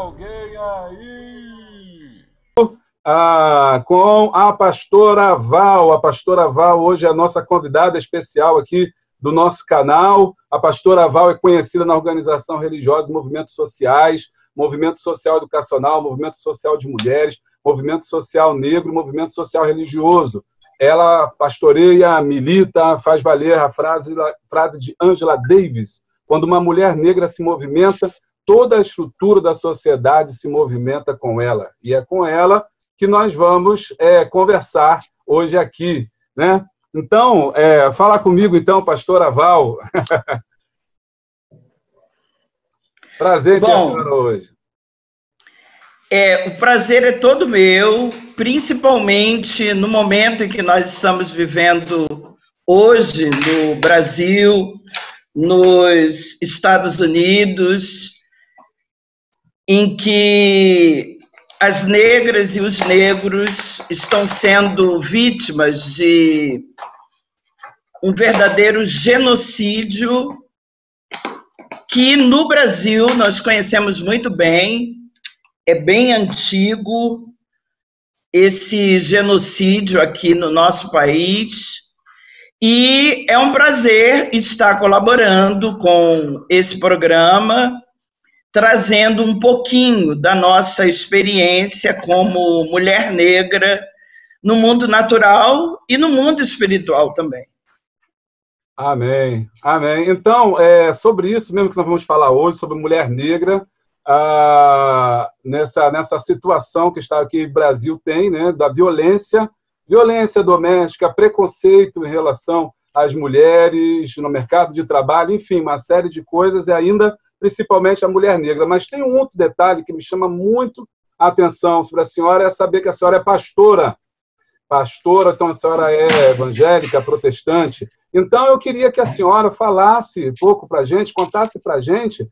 alguém aí? Com a pastora Val. A pastora Val hoje é a nossa convidada especial aqui do nosso canal. A pastora Val é conhecida na organização religiosa, movimentos sociais, movimento social educacional, movimento social de mulheres, movimento social negro, movimento social religioso. Ela pastoreia, milita, faz valer a frase de Angela Davis: quando uma mulher negra se movimenta, toda a estrutura da sociedade se movimenta com ela. E é com ela que nós vamos conversar hoje aqui, né? Então, fala comigo, então, pastora Val. Prazer em ter a senhora hoje. O prazer é todo meu, principalmente no momento em que nós estamos vivendo hoje no Brasil, nos Estados Unidos, em que as negras e os negros estão sendo vítimas de um verdadeiro genocídio que no Brasil nós conhecemos muito bem. É bem antigo esse genocídio aqui no nosso país, e é um prazer estar colaborando com esse programa, trazendo um pouquinho da nossa experiência como mulher negra no mundo natural e no mundo espiritual também. Amém, amém. Então, sobre isso mesmo que nós vamos falar hoje, sobre mulher negra, nessa situação que está aqui o Brasil tem, né, da violência doméstica, preconceito em relação às mulheres no mercado de trabalho, enfim, uma série de coisas, e ainda principalmente a mulher negra. Mas tem um outro detalhe que me chama muito a atenção sobre a senhora, é saber que a senhora é pastora. Então a senhora é evangélica, protestante. Então eu queria que a senhora falasse um pouco para a gente, contasse para a gente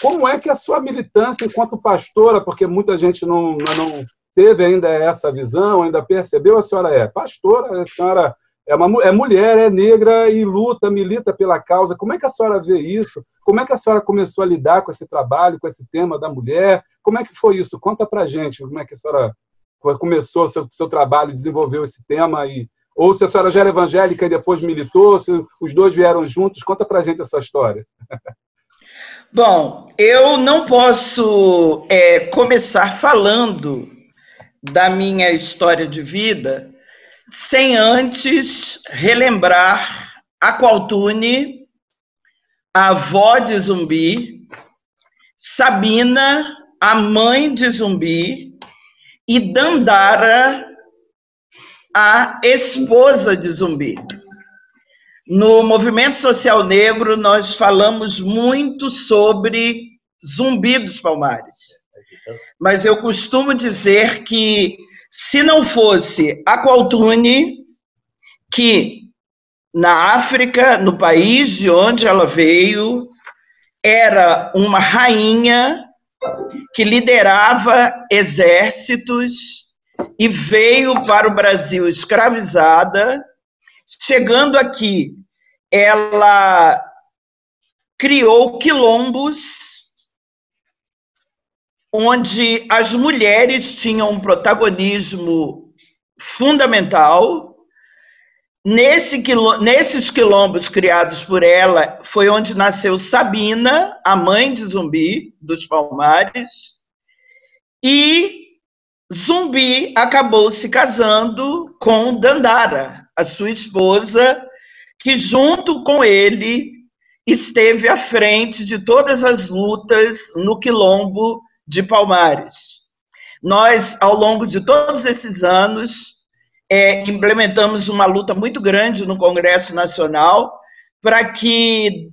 como é que a sua militância enquanto pastora, porque muita gente não teve ainda essa visão, ainda percebeu, a senhora é pastora, a senhora é mulher, é negra e milita pela causa. Como é que a senhora vê isso? Como é que a senhora começou a lidar com esse trabalho, com esse tema da mulher? Como é que foi isso? Conta pra gente como é que a senhora começou o seu trabalho, desenvolveu esse tema, ou se a senhora já era evangélica e depois militou, se os dois vieram juntos. Conta pra gente a sua história. Bom, eu não posso começar falando da minha história de vida sem antes relembrar Aqualtune, a avó de Zumbi, Sabina, a mãe de Zumbi, e Dandara, a esposa de Zumbi. No movimento social negro, nós falamos muito sobre Zumbi dos Palmares. Mas eu costumo dizer que, se não fosse Aqualtune, que na África, no país de onde ela veio, era uma rainha que liderava exércitos e veio para o Brasil escravizada. Chegando aqui, ela criou quilombos onde as mulheres tinham um protagonismo fundamental. Nesses quilombos criados por ela, foi onde nasceu Sabina, a mãe de Zumbi dos Palmares, e Zumbi acabou se casando com Dandara, a sua esposa, que junto com ele esteve à frente de todas as lutas no quilombo de Palmares. Nós, ao longo de todos esses anos, implementamos uma luta muito grande no Congresso Nacional para que,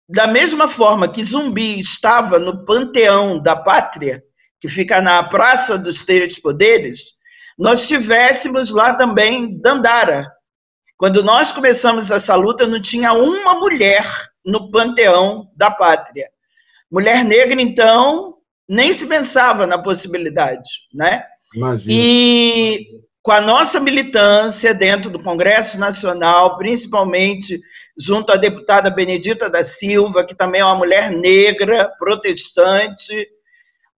da mesma forma que Zumbi estava no Panteão da Pátria, que fica na Praça dos Três Poderes, nós tivéssemos lá também Dandara. Quando nós começamos essa luta, não tinha uma mulher no Panteão da Pátria. Mulher negra, então, nem se pensava na possibilidade, né? Imagina. E com a nossa militância dentro do Congresso Nacional, principalmente junto à deputada Benedita da Silva, que também é uma mulher negra, protestante,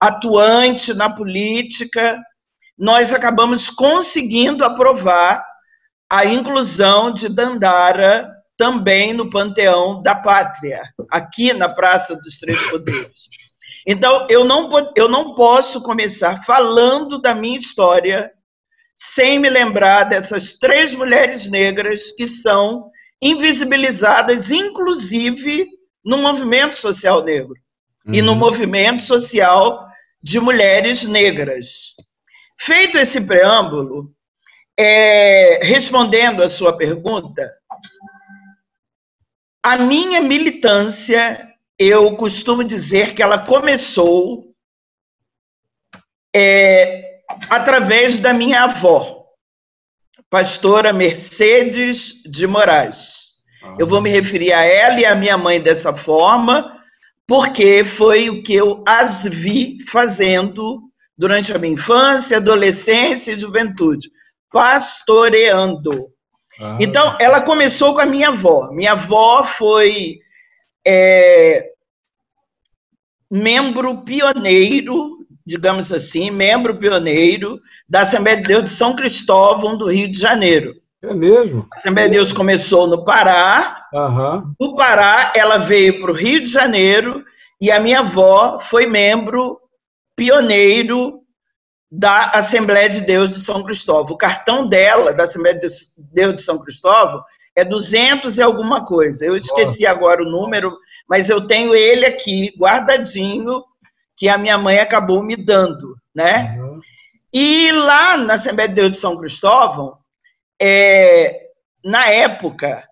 atuante na política, nós acabamos conseguindo aprovar a inclusão de Dandara também no Panteão da Pátria, aqui na Praça dos Três Poderes. Então, eu não posso começar falando da minha história sem me lembrar dessas 3 mulheres negras que são invisibilizadas, inclusive no movimento social negro e no movimento social de mulheres negras. Feito esse preâmbulo, respondendo à sua pergunta, a minha militância, eu costumo dizer que ela começou através da minha avó, pastora Mercedes de Moraes. Eu vou me referir a ela e à minha mãe dessa forma, porque foi o que eu as vi fazendo durante a minha infância, adolescência e juventude, pastoreando. Então, ela começou com a minha avó. Minha avó foi membro pioneiro, digamos assim, membro pioneiro da Assembleia de Deus de São Cristóvão, do Rio de Janeiro. É mesmo? A Assembleia de Deus começou no Pará, do Pará ela veio para o Rio de Janeiro, e a minha avó foi membro pioneiro da Assembleia de Deus de São Cristóvão. O cartão dela, da Assembleia de Deus de São Cristóvão, é 200 e alguma coisa. Eu esqueci agora o número, mas eu tenho ele aqui, guardadinho, que a minha mãe acabou me dando, né? E lá na Assembleia de Deus de São Cristóvão, na época,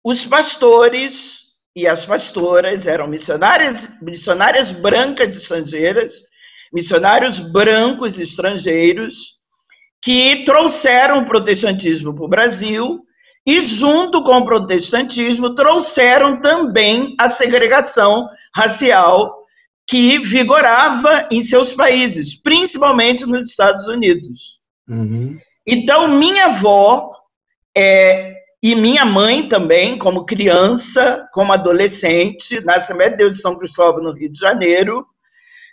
os pastores e as pastoras eram missionárias brancas estrangeiras, missionários brancos estrangeiros, que trouxeram o protestantismo para o Brasil e, junto com o protestantismo, trouxeram também a segregação racial que vigorava em seus países, principalmente nos Estados Unidos. Então, minha avó e minha mãe também, como criança, como adolescente, na Assembleia de Deus de São Cristóvão, no Rio de Janeiro,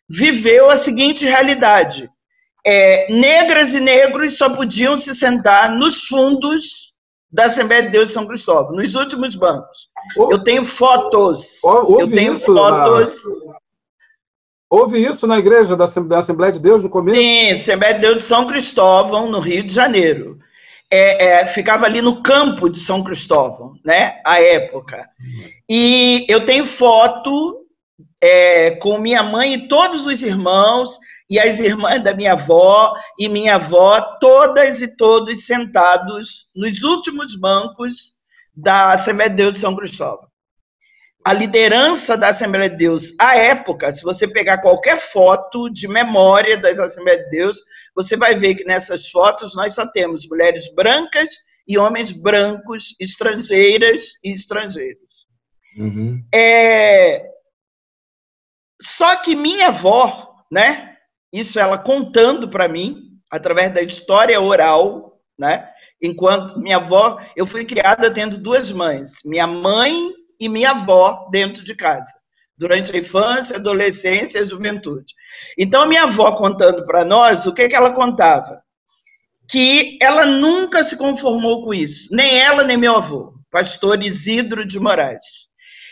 viveu a seguinte realidade: negras e negros só podiam se sentar nos fundos da Assembleia de Deus de São Cristóvão, nos últimos bancos. Eu tenho fotos. Houve isso na igreja da Assembleia de Deus no começo? Sim, Assembleia de Deus de São Cristóvão, no Rio de Janeiro. Ficava ali no campo de São Cristóvão, né, à época. E eu tenho foto com minha mãe e todos os irmãos, e as irmãs da minha avó, e minha avó, todas e todos sentados nos últimos bancos da Assembleia de Deus de São Cristóvão. A liderança da Assembleia de Deus, à época, se você pegar qualquer foto de memória das Assembleias de Deus, você vai ver que nessas fotos nós só temos mulheres brancas e homens brancos, estrangeiras e estrangeiros. Só que minha avó, né, isso ela contando para mim, através da história oral, né, enquanto minha avó, eu fui criada tendo 2 mães, minha mãe e minha avó dentro de casa, durante a infância, adolescência e juventude. Então, minha avó contando para nós, o que ela contava? Que ela nunca se conformou com isso, nem ela, nem meu avô, pastor Isidro de Moraes.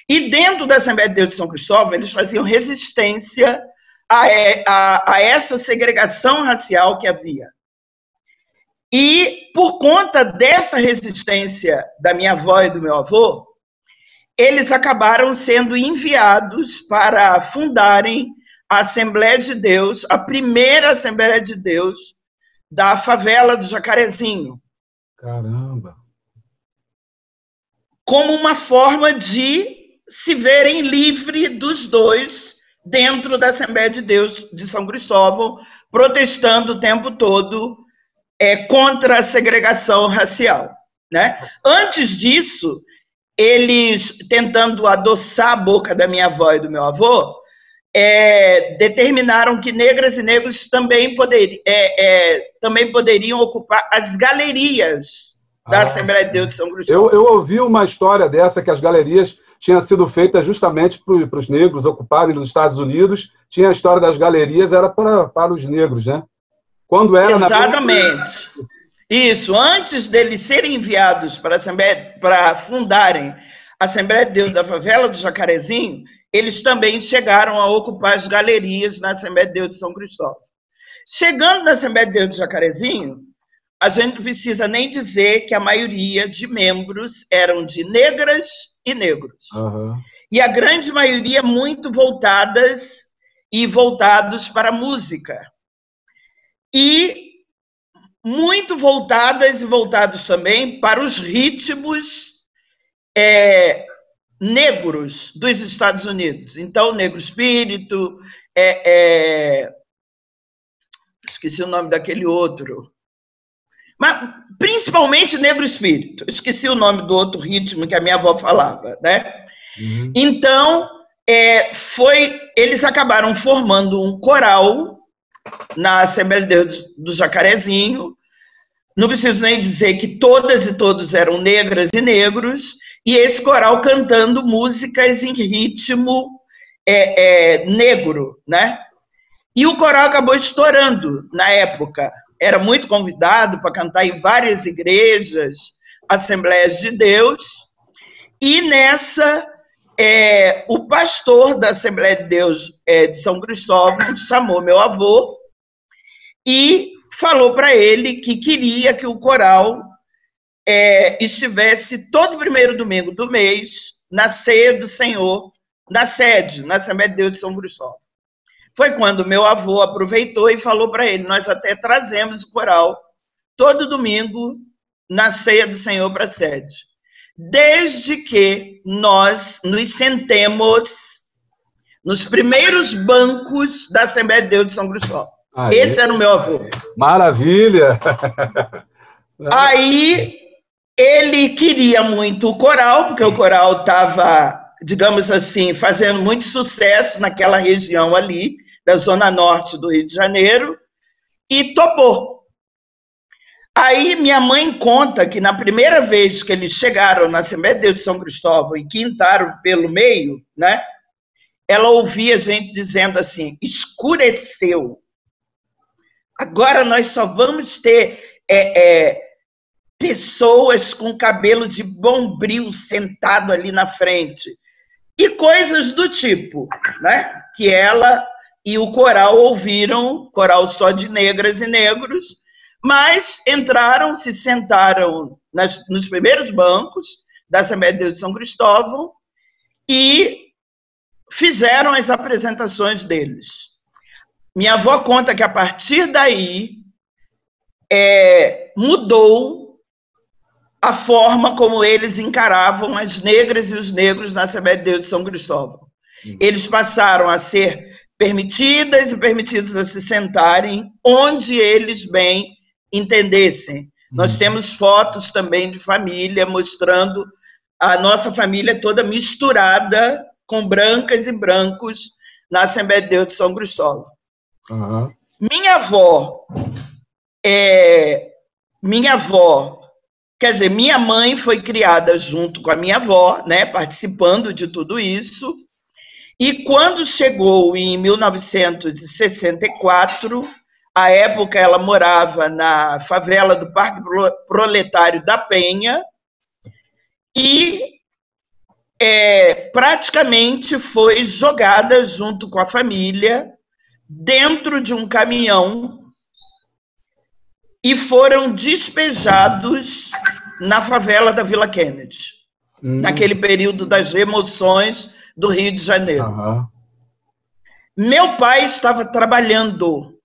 E dentro da Assembleia de Deus de São Cristóvão, eles faziam resistência a essa segregação racial que havia. E, por conta dessa resistência da minha avó e do meu avô, eles acabaram sendo enviados para fundarem a Assembleia de Deus, a primeira Assembleia de Deus da favela do Jacarezinho. Caramba! Como uma forma de se verem livre dos dois dentro da Assembleia de Deus de São Cristóvão, protestando o tempo todo contra a segregação racial, né? Antes disso, eles, tentando adoçar a boca da minha avó e do meu avô, determinaram que negras e negros também poderiam ocupar as galerias da Assembleia de Deus de São Cristóvão. Eu ouvi uma história dessa, que as galerias tinha sido feita justamente para os negros ocuparem nos Estados Unidos. Tinha a história das galerias, era para os negros, né? Quando era Exatamente. Isso, antes deles serem enviados para fundarem a Assembleia de Deus da favela do Jacarezinho, eles também chegaram a ocupar as galerias na Assembleia de Deus de São Cristóvão. Chegando na Assembleia de Deus do Jacarezinho, a gente não precisa nem dizer que a maioria de membros eram de negras e negros. Uhum. E a grande maioria muito voltadas e voltados para a música. E muito voltadas e voltados também para os ritmos negros dos Estados Unidos. Então, negro espírito, esqueci o nome daquele outro, mas principalmente negro espírito. Esqueci o nome do outro ritmo que a minha avó falava, né? Uhum. Então, eles acabaram formando um coral na Assembleia de Deus do Jacarezinho. Não preciso nem dizer que todas e todos eram negras e negros, e esse coral cantando músicas em ritmo negro, né? E o coral acabou estourando na época. Era muito convidado para cantar em várias igrejas, Assembleias de Deus, e nessa, o pastor da Assembleia de Deus de São Cristóvão chamou meu avô e falou para ele que queria que o coral estivesse todo primeiro domingo do mês na ceia do Senhor, na sede, na Assembleia de Deus de São Cristóvão. Foi quando meu avô aproveitou e falou para ele: nós até trazemos o coral todo domingo na ceia do Senhor para a sede, desde que nós nos sentemos nos primeiros bancos da Assembleia de Deus de São Cristóvão. Aí. Esse era o meu avô. Maravilha! Aí ele queria muito o coral, porque o coral estava, digamos assim, fazendo muito sucesso naquela região ali, da zona norte do Rio de Janeiro, e topou. Aí minha mãe conta que na primeira vez que eles chegaram na Assembleia de Deus de São Cristóvão e que entraram pelo meio, né, ela ouvia gente dizendo assim: escureceu. Agora nós só vamos ter pessoas com cabelo de bombril sentado ali na frente. E coisas do tipo, né? Que ela e o coral ouviram, coral só de negras e negros, mas entraram, se sentaram nos primeiros bancos da Assembleia de Deus de São Cristóvão e fizeram as apresentações deles. Minha avó conta que a partir daí mudou a forma como eles encaravam as negras e os negros na Assembleia de Deus de São Cristóvão. Eles passaram a ser permitidas e permitidos a se sentarem onde eles bem entendessem. Nós temos fotos também de família mostrando a nossa família toda misturada com brancas e brancos na Assembleia de Deus de São Cristóvão. Uhum. Minha avó, quer dizer, minha mãe foi criada junto com a minha avó, né, participando de tudo isso, e quando chegou em 1964, à época ela morava na favela do Parque Proletário da Penha, e praticamente foi jogada junto com a família dentro de um caminhão e foram despejados na favela da Vila Kennedy, naquele período das remoções do Rio de Janeiro. Uhum. Meu pai estava trabalhando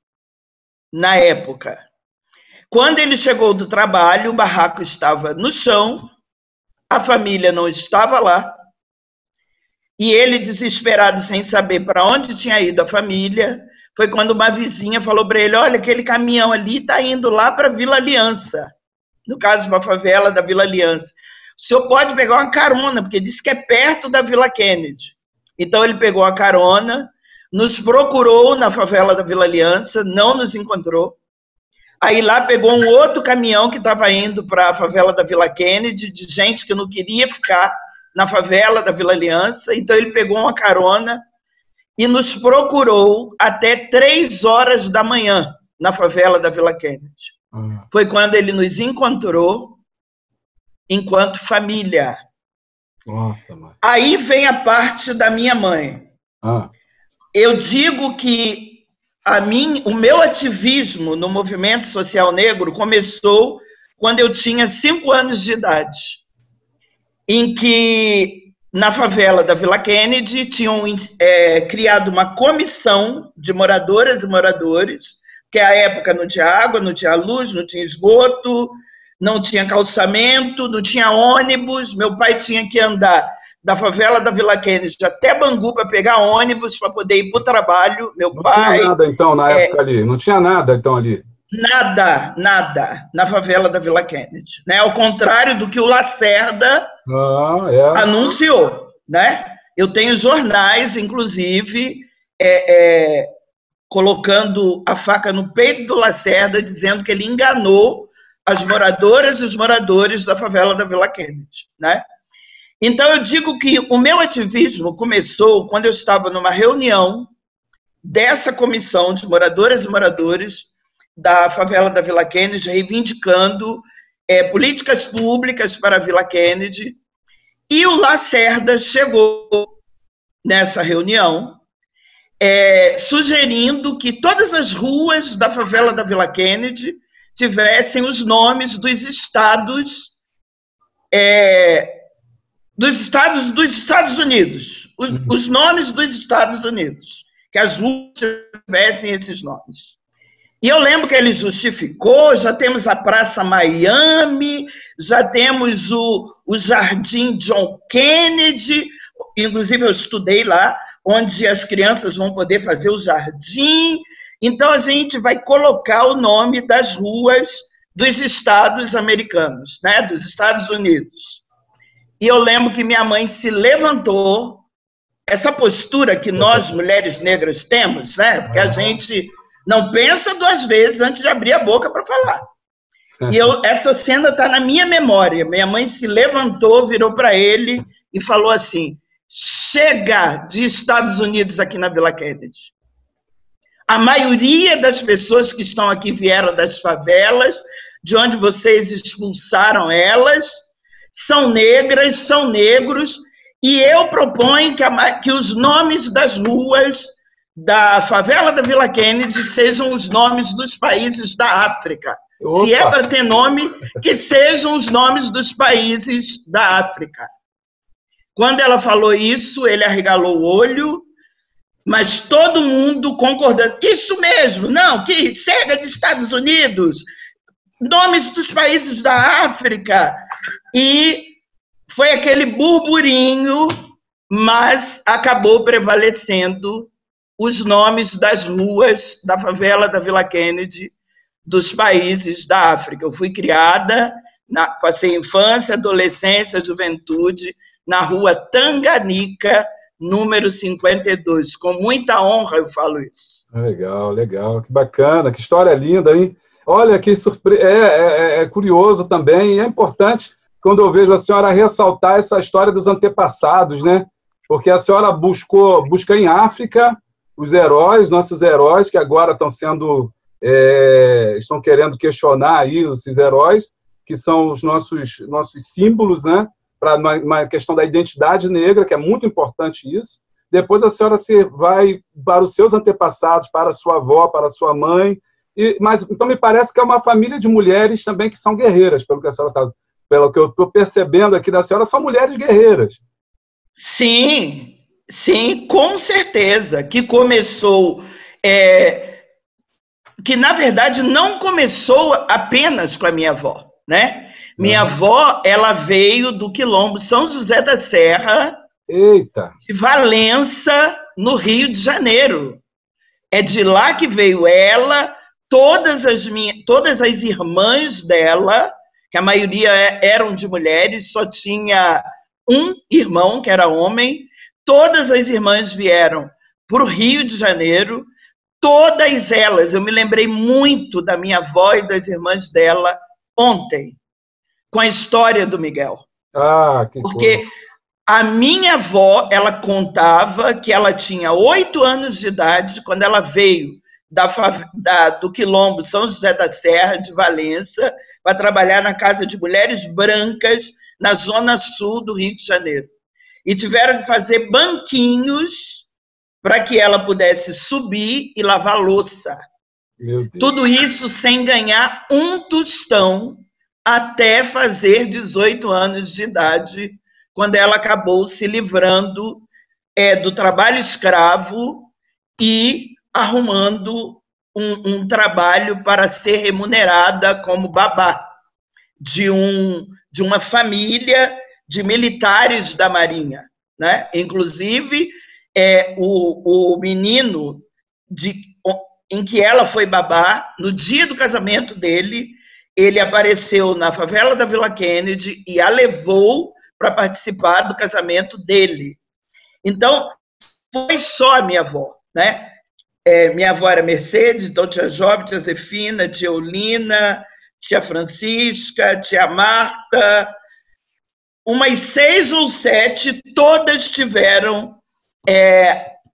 na época. Quando ele chegou do trabalho, o barraco estava no chão, a família não estava lá, e ele, desesperado, sem saber para onde tinha ido a família, foi quando uma vizinha falou para ele: olha, aquele caminhão ali está indo lá para a Vila Aliança, no caso, para a favela da Vila Aliança. O senhor pode pegar uma carona, porque disse que é perto da Vila Kennedy. Então ele pegou a carona, nos procurou na favela da Vila Aliança, não nos encontrou. Aí lá pegou um outro caminhão que estava indo para a favela da Vila Kennedy, de gente que não queria ficar na favela da Vila Aliança, então ele pegou uma carona e nos procurou até 3 horas da manhã na favela da Vila Kennedy. Foi quando ele nos encontrou enquanto família. Nossa, mãe. Aí vem a parte da minha mãe. Eu digo que o meu ativismo no movimento social negro começou quando eu tinha 5 anos de idade, em que, na favela da Vila Kennedy, tinham criado uma comissão de moradoras e moradores, que à época não tinha água, não tinha luz, não tinha esgoto, não tinha calçamento, não tinha ônibus. Meu pai tinha que andar da favela da Vila Kennedy até Bangu para pegar ônibus para poder ir para o trabalho. Meu pai... Não tinha nada, então, na época ali? Não tinha nada, então, ali? Nada na favela da Vila Kennedy, né? Ao contrário do que o Lacerda anunciou, né? Eu tenho jornais, inclusive, colocando a faca no peito do Lacerda, dizendo que ele enganou as moradoras e os moradores da favela da Vila Kennedy, né? Então, eu digo que o meu ativismo começou quando eu estava numa reunião dessa comissão de moradoras e moradores da favela da Vila Kennedy, reivindicando políticas públicas para a Vila Kennedy, e o Lacerda chegou nessa reunião sugerindo que todas as ruas da favela da Vila Kennedy tivessem os nomes dos estados dos Estados Unidos, os nomes dos Estados Unidos, que as ruas tivessem esses nomes. E eu lembro que ele justificou, já temos a Praça Miami, já temos o Jardim John Kennedy, inclusive eu estudei lá, onde as crianças vão poder fazer o jardim. Então, a gente vai colocar o nome das ruas dos estados americanos, né, dos Estados Unidos. E eu lembro que minha mãe se levantou, essa postura que nós, mulheres negras, temos, né, porque a gente não pensa 2 vezes antes de abrir a boca para falar. E essa cena está na minha memória. Minha mãe se levantou, virou para ele e falou assim: chega de Estados Unidos aqui na Vila Kennedy. A maioria das pessoas que estão aqui vieram das favelas, de onde vocês expulsaram elas, são negras, são negros, e eu proponho que os nomes das ruas da favela da Vila Kennedy sejam os nomes dos países da África. Opa. Se é para ter nome, que sejam os nomes dos países da África. Quando ela falou isso, ele arregalou o olho, mas todo mundo concordando. Isso mesmo, não, que chega de Estados Unidos, nomes dos países da África. E foi aquele burburinho, mas acabou prevalecendo os nomes das ruas da favela da Vila Kennedy dos países da África. Eu fui criada, passei infância, adolescência, juventude, na rua Tanganica, número 52. Com muita honra eu falo isso. Legal, legal. Que bacana, que história linda, hein? Olha, que surpresa. É curioso também, e é importante quando eu vejo a senhora ressaltar essa história dos antepassados, né? Porque a senhora busca em África os heróis, nossos heróis, que agora estão querendo questionar aí esses heróis, que são os nossos símbolos, né? Para uma questão da identidade negra, que é muito importante isso. Depois a senhora vai para os seus antepassados, para a sua avó, para a sua mãe. Mas então me parece que é uma família de mulheres também que são guerreiras, pelo que a senhora pelo que eu estou percebendo aqui da senhora, são mulheres guerreiras. Sim, sim, com certeza, que começou, que na verdade não começou apenas com a minha avó, né? Minha avó, ela veio do Quilombo São José da Serra, eita, de Valença, no Rio de Janeiro. É de lá que veio ela, todas as irmãs dela, que a maioria eram de mulheres, só tinha um irmão, que era homem, todas as irmãs vieram para o Rio de Janeiro, todas elas, eu me lembrei muito da minha avó e das irmãs dela ontem, com a história do Miguel. Ah, que porque coisa. A minha avó, ela contava que ela tinha 8 anos de idade quando ela veio do Quilombo São José da Serra, de Valença, para trabalhar na Casa de Mulheres Brancas, na zona sul do Rio de Janeiro. E tiveram que fazer banquinhos para que ela pudesse subir e lavar louça. Tudo isso sem ganhar um tostão, até fazer 18 anos de idade, quando ela acabou se livrando do trabalho escravo e arrumando um trabalho para ser remunerada como babá de uma família de militares da Marinha, né? Inclusive, o menino em que ela foi babá, no dia do casamento dele, ele apareceu na favela da Vila Kennedy e a levou para participar do casamento dele. Então, foi só a minha avó, né? Minha avó era Mercedes, então tia Job, tia Zefina, tia Eulina, tia Francisca, tia Marta, umas 6 ou 7, todas tiveram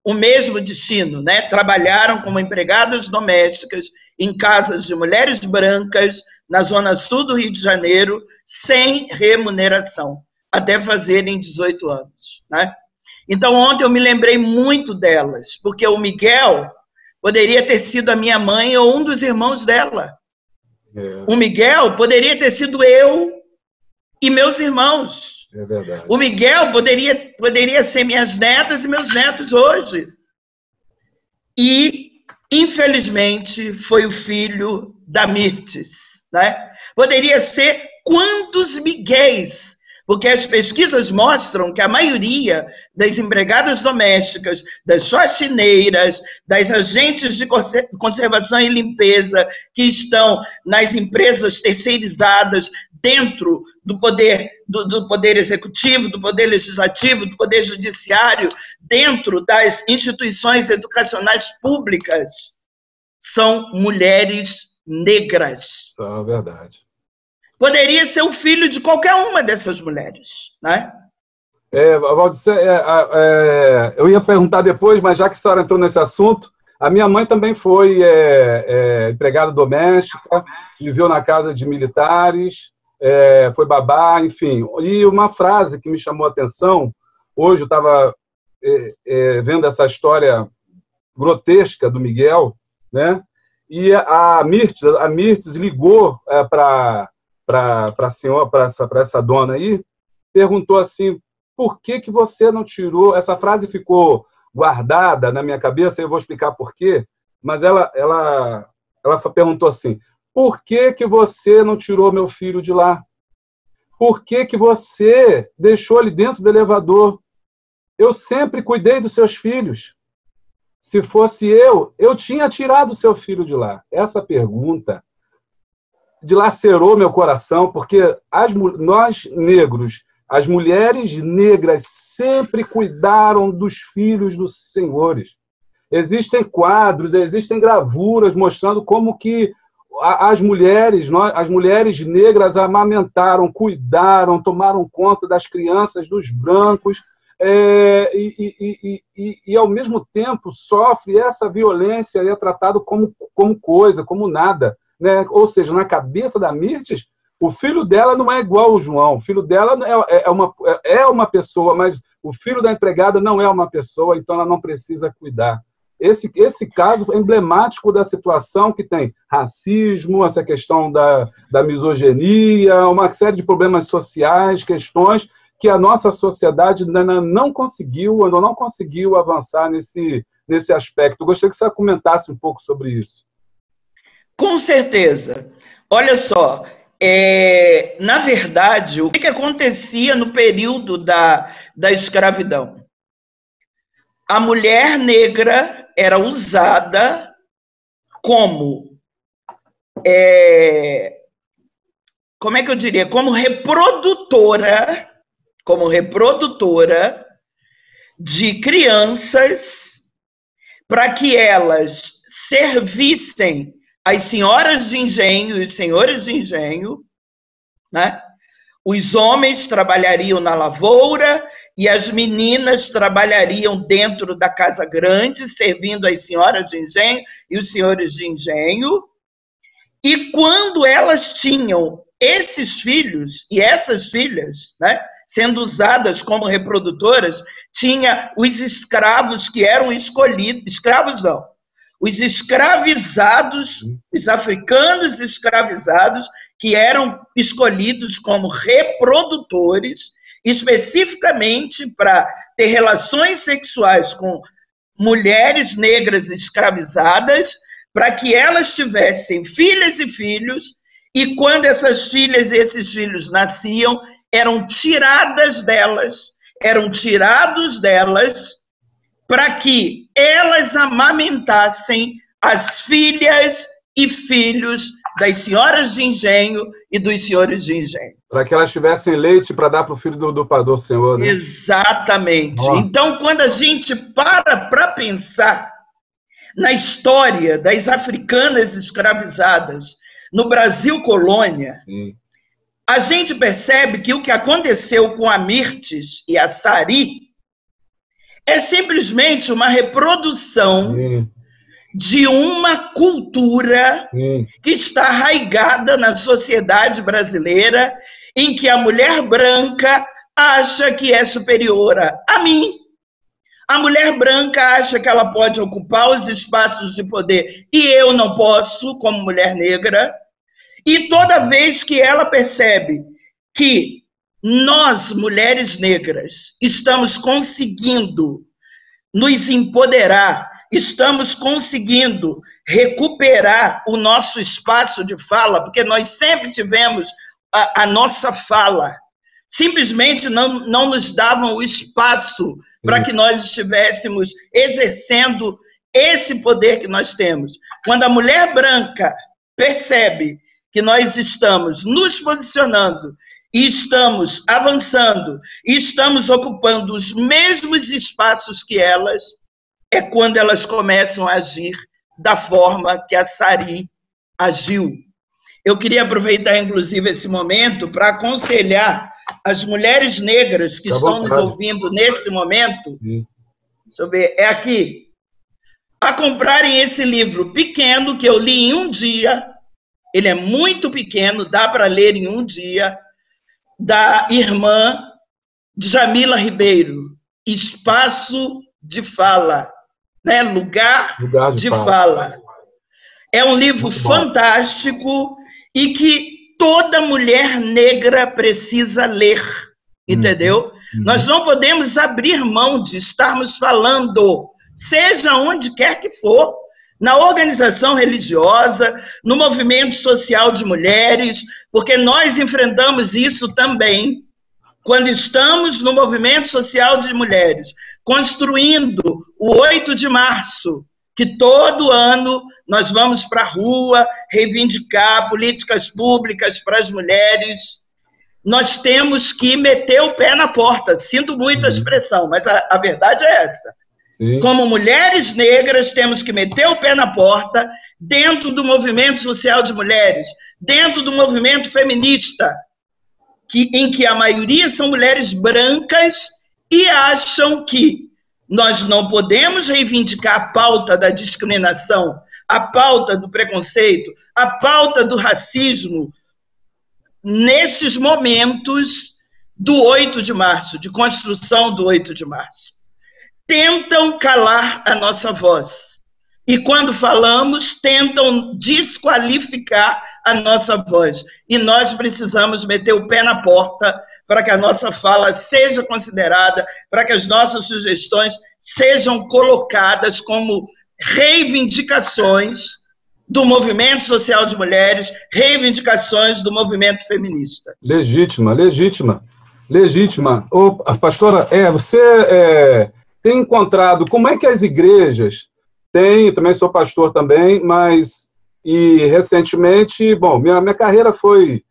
o mesmo destino, né? Trabalharam como empregadas domésticas em casas de mulheres brancas, na zona sul do Rio de Janeiro, sem remuneração, até fazerem 18 anos, né? Então, ontem eu me lembrei muito delas, porque o Miguel poderia ter sido a minha mãe ou um dos irmãos dela. O Miguel poderia ter sido eu e meus irmãos. É verdade. O Miguel poderia ser minhas netas e meus netos hoje. E, infelizmente, foi o filho da Mirtes, né? Poderia ser quantos Miguéis, porque as pesquisas mostram que a maioria das empregadas domésticas, das faxineiras, das agentes de conservação e limpeza que estão nas empresas terceirizadas dentro do poder executivo, do poder legislativo, do poder judiciário, dentro das instituições educacionais públicas, são mulheres negras. É verdade. Poderia ser o filho de qualquer uma dessas mulheres, né? Valdice, eu ia perguntar depois, mas já que a senhora entrou nesse assunto, a minha mãe também foi empregada doméstica, viveu na casa de militares, foi babá, enfim. E uma frase que me chamou a atenção, hoje eu estava vendo essa história grotesca do Miguel, né? E a Mirtes ligou para essa dona aí, perguntou assim, por que você não tirou... Essa frase ficou guardada na minha cabeça, eu vou explicar por quê, mas ela perguntou assim, por que você não tirou meu filho de lá? Por que você deixou ele dentro do elevador? Eu sempre cuidei dos seus filhos. Se fosse eu tinha tirado o seu filho de lá. Essa pergunta dilacerou meu coração, porque nós negros, as mulheres negras sempre cuidaram dos filhos dos senhores. Existem quadros, existem gravuras mostrando como que as mulheres negras amamentaram, cuidaram, tomaram conta das crianças, dos brancos, e ao mesmo tempo sofre essa violência e é tratado como coisa, como nada. Né? Ou seja, na cabeça da Mirtes, o filho dela não é igual ao João. O filho dela é uma pessoa, mas o filho da empregada não é uma pessoa, então ela não precisa cuidar. Esse caso é emblemático da situação que tem racismo, essa questão da misoginia, uma série de problemas sociais, questões que a nossa sociedade ainda não conseguiu avançar nesse aspecto. Eu gostaria que você comentasse um pouco sobre isso. Com certeza. Olha só, na verdade, o que acontecia no período da escravidão? A mulher negra era usada como, como é que eu diria? Como reprodutora de crianças para que elas servissem as senhoras de engenho e os senhores de engenho, né? Os homens trabalhariam na lavoura e as meninas trabalhariam dentro da casa grande, servindo as senhoras de engenho e os senhores de engenho. E quando elas tinham esses filhos e essas filhas, né, sendo usadas como reprodutoras, tinha os escravos que eram escolhidos, escravos não, os escravizados, os africanos escravizados, que eram escolhidos como reprodutores, especificamente para ter relações sexuais com mulheres negras escravizadas, para que elas tivessem filhas e filhos, e quando essas filhas e esses filhos nasciam, eram tirados delas, para que elas amamentassem as filhas e filhos das senhoras de engenho e dos senhores de engenho. Para que elas tivessem leite para dar para o filho do senhor, né? Exatamente. Nossa. Então, quando a gente para pensar na história das africanas escravizadas no Brasil colônia, a gente percebe que o que aconteceu com a Mirtes e a Sari é simplesmente uma reprodução de uma cultura que está arraigada na sociedade brasileira, em que a mulher branca acha que é superior a mim. A mulher branca acha que ela pode ocupar os espaços de poder e eu não posso, como mulher negra. E toda vez que ela percebe que nós, mulheres negras, estamos conseguindo nos empoderar, estamos conseguindo recuperar o nosso espaço de fala, porque nós sempre tivemos a nossa fala, simplesmente não nos davam o espaço para que nós estivéssemos exercendo esse poder que nós temos. Quando a mulher branca percebe que nós estamos nos posicionando e estamos avançando e estamos ocupando os mesmos espaços que elas, é quando elas começam a agir da forma que a Sari agiu. Eu queria aproveitar, inclusive, esse momento para aconselhar as mulheres negras que estão nos ouvindo nesse momento, deixa eu ver, é aqui, a comprarem esse livro pequeno que eu li em um dia. Ele é muito pequeno, dá para ler em um dia, da irmã Djamila Ribeiro, Espaço de Fala, né? Lugar de fala. É um livro fantástico e que toda mulher negra precisa ler, entendeu? Nós não podemos abrir mão de estarmos falando, seja onde quer que for, na organização religiosa, no movimento social de mulheres, porque nós enfrentamos isso também, quando estamos no movimento social de mulheres, construindo o 8 de março, que todo ano nós vamos para a rua reivindicar políticas públicas para as mulheres. Nós temos que meter o pé na porta, sinto muito a expressão, mas a verdade é essa. Como mulheres negras, temos que meter o pé na porta dentro do movimento social de mulheres, dentro do movimento feminista, em que a maioria são mulheres brancas e acham que nós não podemos reivindicar a pauta da discriminação, a pauta do preconceito, a pauta do racismo, nesses momentos do 8 de março, de construção do 8 de março. Tentam calar a nossa voz. E quando falamos, tentam desqualificar a nossa voz. E nós precisamos meter o pé na porta para que a nossa fala seja considerada, para que as nossas sugestões sejam colocadas como reivindicações do movimento social de mulheres, reivindicações do movimento feminista. Legítima. Ô, pastora, você tem encontrado, como é que as igrejas têm, também sou pastor também, e recentemente, bom, minha carreira foi,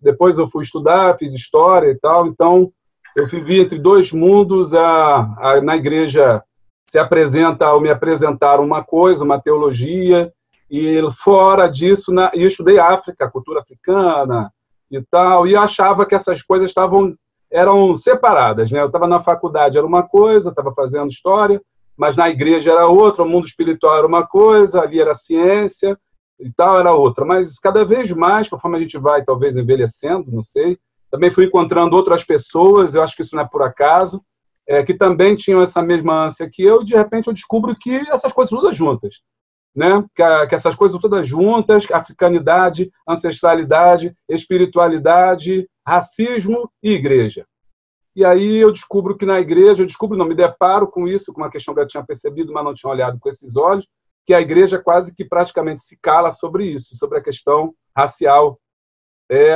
depois eu fui estudar, fiz história e tal, então eu vivi entre dois mundos, na igreja me apresentaram uma coisa, uma teologia, e fora disso, eu estudei África, cultura africana e tal, e achava que essas coisas estavam eram separadas, né? Eu estava na faculdade, era uma coisa, estava fazendo história, mas na igreja era outra, o mundo espiritual era uma coisa, ali era ciência e tal, era outra. Mas cada vez mais, conforme a gente vai talvez envelhecendo, não sei, também fui encontrando outras pessoas, eu acho que isso não é por acaso, que também tinham essa mesma ânsia que eu, e de repente eu descubro que essas coisas todas juntas, né? Que essas coisas todas juntas, africanidade, ancestralidade, espiritualidade, racismo e igreja. E aí eu descubro que na igreja, me deparo com isso, com uma questão que eu tinha percebido, mas não tinha olhado com esses olhos, que a igreja quase que praticamente se cala sobre isso, sobre a questão racial.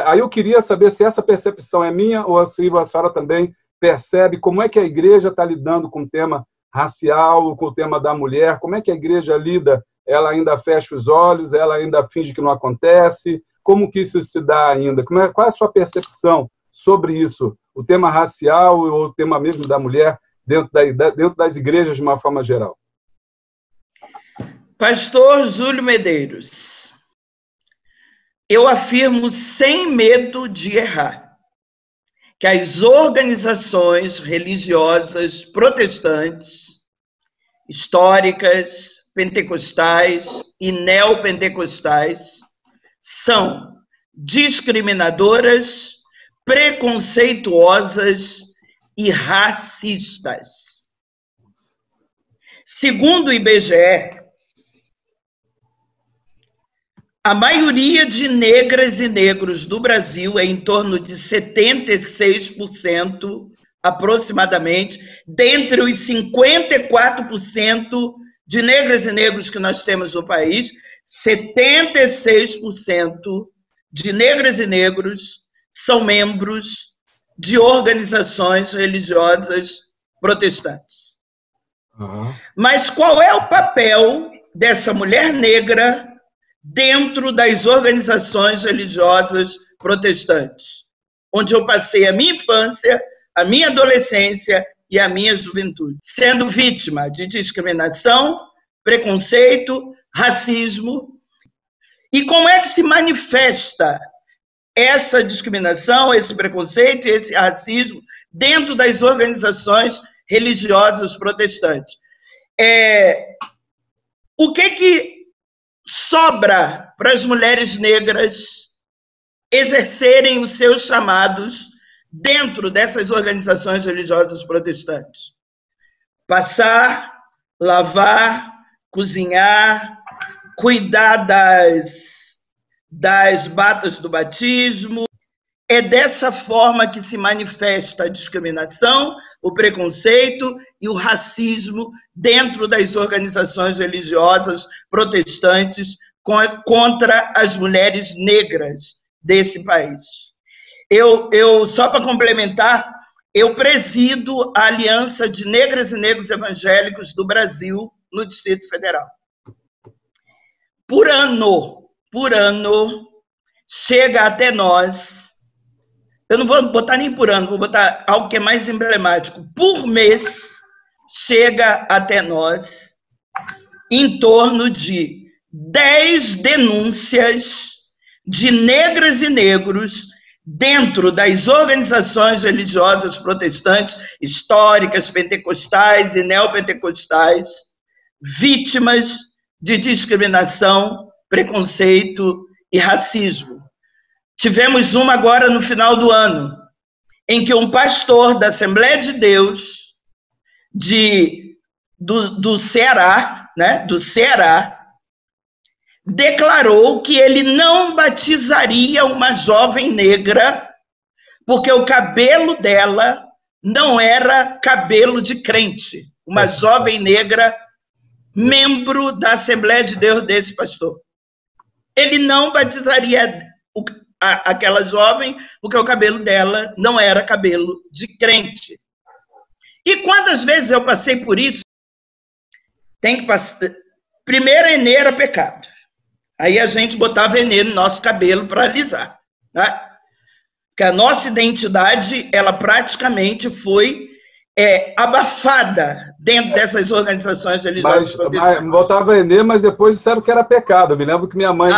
Aí eu queria saber se essa percepção é minha ou se a senhora também percebe como é que a igreja está lidando com o tema racial, com o tema da mulher, como é que a igreja lida, ela ainda fecha os olhos, ela ainda finge que não acontece, como que isso se dá ainda? Qual é a sua percepção sobre isso, o tema racial ou o tema mesmo da mulher dentro das igrejas de uma forma geral? Pastor Júlio Medeiros, eu afirmo sem medo de errar que as organizações religiosas protestantes, históricas, pentecostais e neopentecostais são discriminadoras, preconceituosas e racistas. Segundo o IBGE, a maioria de negras e negros do Brasil é em torno de 76%, aproximadamente, dentre os 54% de negras e negros que nós temos no país, 76% de negras e negros são membros de organizações religiosas protestantes. Uhum. Mas qual é o papel dessa mulher negra dentro das organizações religiosas protestantes, onde eu passei a minha infância, a minha adolescência e a minha juventude, sendo vítima de discriminação, preconceito, racismo? E como é que se manifesta essa discriminação, esse preconceito e esse racismo dentro das organizações religiosas protestantes? O que sobra para as mulheres negras exercerem os seus chamados dentro dessas organizações religiosas protestantes? Passar, lavar, cozinhar, cuidar das batas do batismo. É dessa forma que se manifesta a discriminação, o preconceito e o racismo dentro das organizações religiosas protestantes contra as mulheres negras desse país. Só para complementar, eu presido a Aliança de Negras e Negros Evangélicos do Brasil no Distrito Federal. Por ano, chega até nós, eu não vou botar nem por ano, vou botar algo que é mais emblemático. Por mês, chega até nós em torno de 10 denúncias de negras e negros dentro das organizações religiosas protestantes, históricas, pentecostais e neopentecostais, vítimas de discriminação, preconceito e racismo. Tivemos uma agora no final do ano, em que um pastor da Assembleia de Deus do Ceará, né, declarou que ele não batizaria uma jovem negra porque o cabelo dela não era cabelo de crente. Uma jovem negra, membro da Assembleia de Deus desse pastor. Ele não batizaria aquela jovem porque o cabelo dela não era cabelo de crente. E quantas vezes eu passei por isso? Tem que passar. Primeiro, Enê era pecado. Aí a gente botava Enê no nosso cabelo para alisar, né? Porque a nossa identidade, ela praticamente foi abafada dentro dessas organizações religiosas protestantes. Botava Enê, mas depois disseram que era pecado. Eu me lembro que minha mãe...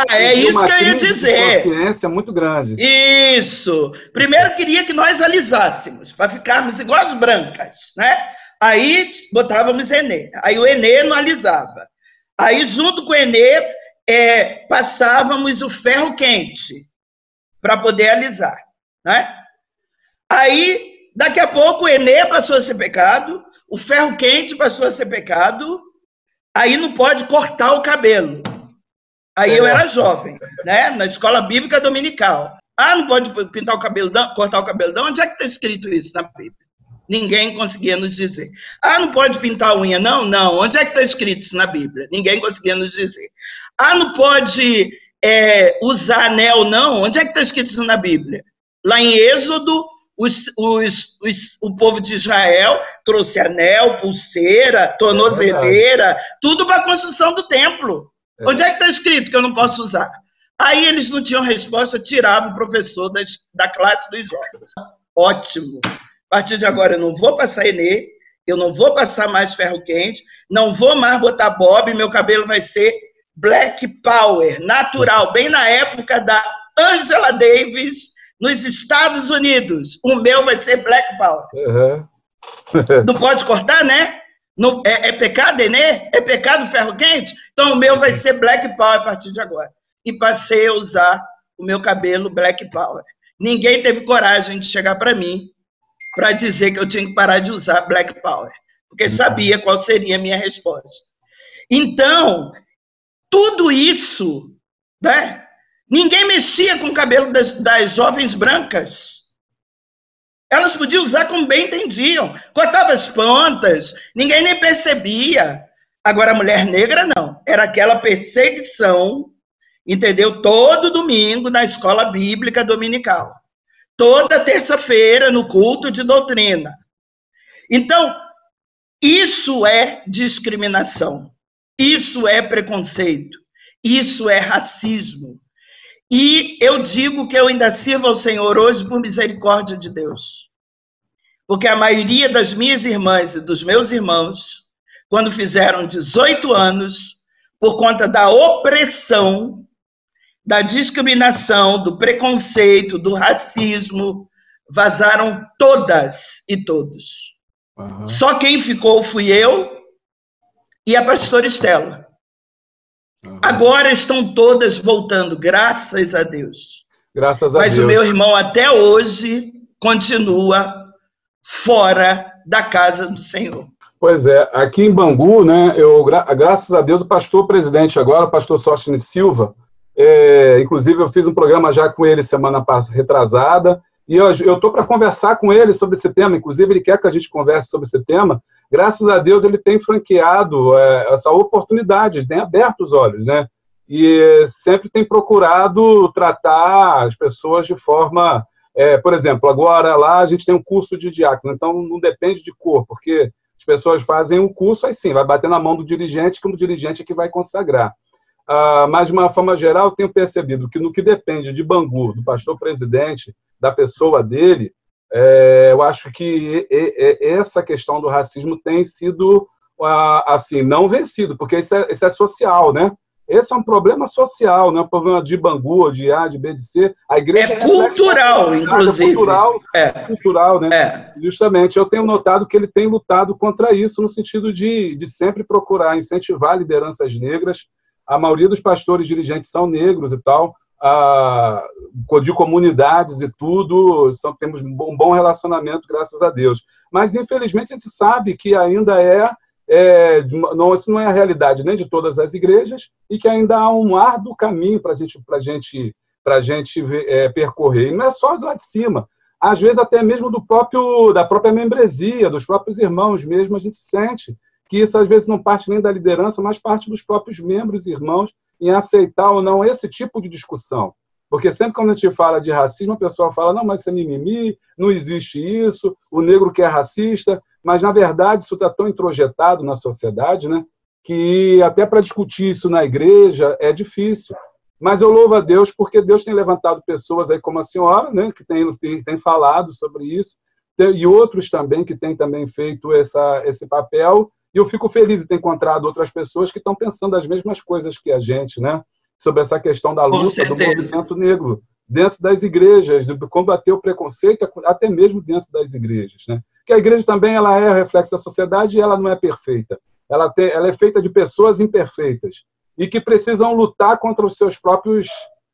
é isso que eu ia dizer. Consciência muito grande. Isso. Primeiro queria que nós alisássemos, para ficarmos igual as brancas, né? Aí botávamos Enê. Aí o Enê não alisava. Aí, junto com o Enê, passávamos o ferro quente para poder alisar, né? Aí, daqui a pouco, o Enê passou a ser pecado, o ferro quente passou a ser pecado, aí não pode cortar o cabelo. Aí eu era jovem, né? Na escola bíblica dominical. Não pode pintar o cabelo, cortar o cabelo. Onde é que está escrito isso na Bíblia? Ninguém conseguia nos dizer. Não pode pintar a unha, não? Não. Onde é que está escrito isso na Bíblia? Ninguém conseguia nos dizer. Não pode usar anel, não? Onde é que está escrito isso na Bíblia? Lá em Êxodo, o povo de Israel trouxe anel, pulseira, tornozeleira, tudo para a construção do templo. Onde é que está escrito que eu não posso usar? Aí eles não tinham resposta, tirava o professor da classe dos jovens. Ótimo. A partir de agora eu não vou passar Enê, eu não vou passar mais ferro quente, não vou mais botar bob, meu cabelo vai ser Black Power, natural, bem na época da Angela Davis, nos Estados Unidos. O meu vai ser Black Power. Uhum. Não pode cortar, né? Não, é pecado, Enê? É pecado ferro quente? Então o meu vai ser Black Power a partir de agora. E passei a usar o meu cabelo Black Power. Ninguém teve coragem de chegar para mim para dizer que eu tinha que parar de usar Black Power, porque sabia qual seria a minha resposta. Então, tudo isso, né? Ninguém mexia com o cabelo das jovens brancas. Elas podiam usar como bem entendiam. Cortava as pontas, ninguém nem percebia. Agora, a mulher negra, não. Era aquela perseguição, entendeu? Todo domingo na escola bíblica dominical. Toda terça-feira no culto de doutrina. Então, isso é discriminação. Isso é preconceito. Isso é racismo. E eu digo que eu ainda sirvo ao Senhor hoje por misericórdia de Deus. Porque a maioria das minhas irmãs e dos meus irmãos, quando fizeram 18 anos, por conta da opressão, da discriminação, do preconceito, do racismo, vazaram todas e todos. Uhum. Só quem ficou fui eu e a pastora Estela. Uhum. Agora estão todas voltando, graças a Deus. Graças a Deus. Mas o meu irmão até hoje continua fora da casa do Senhor. Pois é, aqui em Bangu, né, graças a Deus, o pastor presidente agora, o pastor Sóstenes Silva, inclusive eu fiz um programa já com ele semana retrasada, e eu estou para conversar com ele sobre esse tema, inclusive ele quer que a gente converse sobre esse tema. Graças a Deus ele tem franqueado essa oportunidade, tem aberto os olhos, né? E sempre tem procurado tratar as pessoas de forma... por exemplo, agora lá a gente tem um curso de diácono, então não depende de cor, porque as pessoas fazem um curso, aí sim, vai bater na mão do dirigente, que o dirigente é que vai consagrar. Mas, de uma forma geral, eu tenho percebido que no que depende de Bangu, do pastor presidente, da pessoa dele, eu acho que essa questão do racismo tem sido, assim, não vencido, porque isso é social, né? Esse é um problema social, não é um problema de Bangu, de A, de B, de C. A igreja cultural, inclusive. Cultural, né? Justamente, eu tenho notado que ele tem lutado contra isso, no sentido de sempre procurar incentivar lideranças negras. A maioria dos pastores dirigentes são negros e tal, de comunidades e tudo, temos um bom relacionamento, graças a Deus. Mas, infelizmente, a gente sabe que ainda isso não é a realidade nem de todas as igrejas, e que ainda há um árduo caminho para a gente percorrer. E não é só do lado de cima. Às vezes, até mesmo da própria membresia, dos próprios irmãos mesmo, a gente sente que isso às vezes não parte nem da liderança, mas parte dos próprios membros e irmãos em aceitar ou não esse tipo de discussão. Porque sempre quando a gente fala de racismo, a pessoa fala, não, mas isso é mimimi, não existe isso, o negro que é racista, mas na verdade isso está tão introjetado na sociedade, né, que até para discutir isso na igreja é difícil. Mas eu louvo a Deus porque Deus tem levantado pessoas aí como a senhora, né, que tem falado sobre isso, e outros também que têm também feito esse papel, e eu fico feliz de ter encontrado outras pessoas que estão pensando as mesmas coisas que a gente, né? Sobre essa questão da luta do movimento negro dentro das igrejas, de combater o preconceito até mesmo dentro das igrejas, né? Que a igreja também ela é reflexo da sociedade e ela não é perfeita. Ela é feita de pessoas imperfeitas e que precisam lutar contra os seus próprios